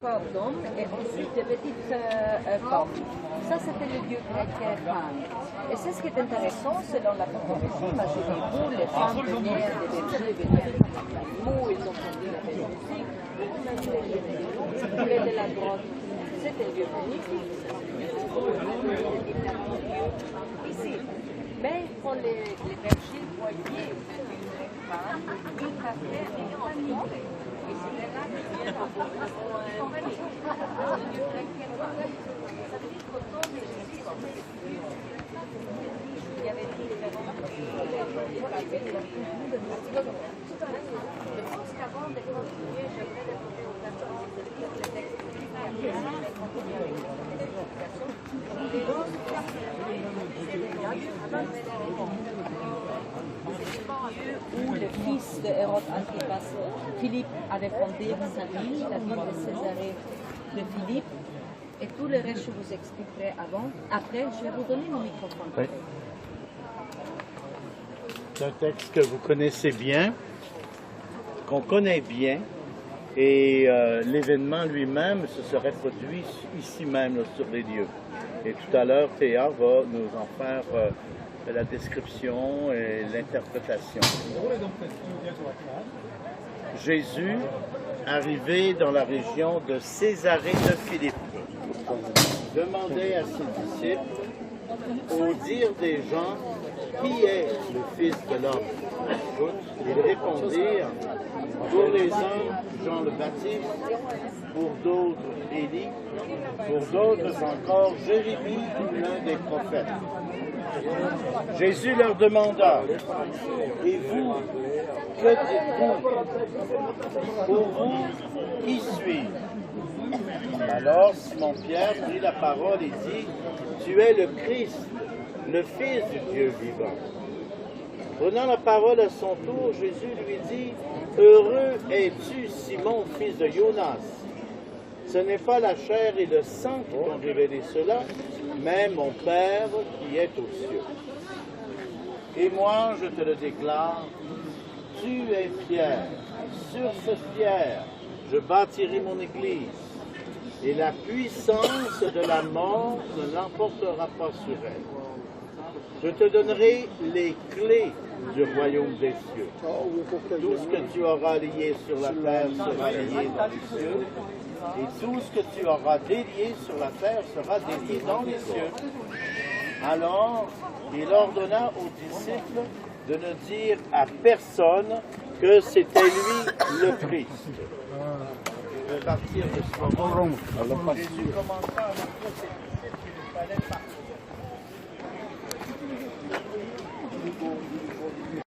corps d'homme et ensuite des petites corps. Ça, c'était le dieu grec Pan. Et c'est ce qui est intéressant, selon la mythologie, imaginez-vous, les femmes venaient, les bergers venaient avec des animaux, ils ont entendu la belle musique, il est de la grotte. C'est un dieu magnifique. Ici. Mais quand les bergers voyaient ce dieu grec Pan, ils passaient en panique. Et c'était là que vient la je pense qu'avant de continuer, j'aimerais demander aux apprenants de lire le texte et continuer avec où le fils de Hérode Antipas, Philippe, avait fondé sa ville, la ville de Césarée de Philippe, et tout le reste je vous expliquerai avant. Après, je vais vous donner mon microphone. Oui. C'est un texte que vous connaissez bien, qu'on connaît bien, et l'événement lui-même se serait produit ici même, là, sur les lieux. Et tout à l'heure, Théa va nous en faire la description et l'interprétation. Jésus, arrivé dans la région de Césarée de Philippe, demandait à ses disciples, au dire des gens, qui est le Fils de l'homme? Ils répondirent, pour les uns, Jean le Baptiste, pour d'autres, Élie, pour d'autres encore, Jérémie, l'un des prophètes. Jésus leur demanda, et vous, que dites-vous? Pour vous, qui suis-je? Alors Simon-Pierre prit la parole et dit, tu es le Christ, le Fils du Dieu vivant. Prenant la parole à son tour, Jésus lui dit, heureux es-tu, Simon, fils de Jonas. Ce n'est pas la chair et le sang qui t'ont révélé cela, mais mon Père qui est aux cieux. Et moi, je te le déclare, tu es Pierre. Sur cette pierre, je bâtirai mon église, et la puissance de la mort ne l'emportera pas sur elle. Je te donnerai les clés du royaume des cieux. Tout ce que tu auras lié sur la terre sera lié dans les cieux, et tout ce que tu auras délié sur la terre sera délié dans les cieux. Alors, il ordonna aux disciples de ne dire à personne que c'était lui le Christ. Je vais partir de ce moment. Jésus commença à montrer ses disciples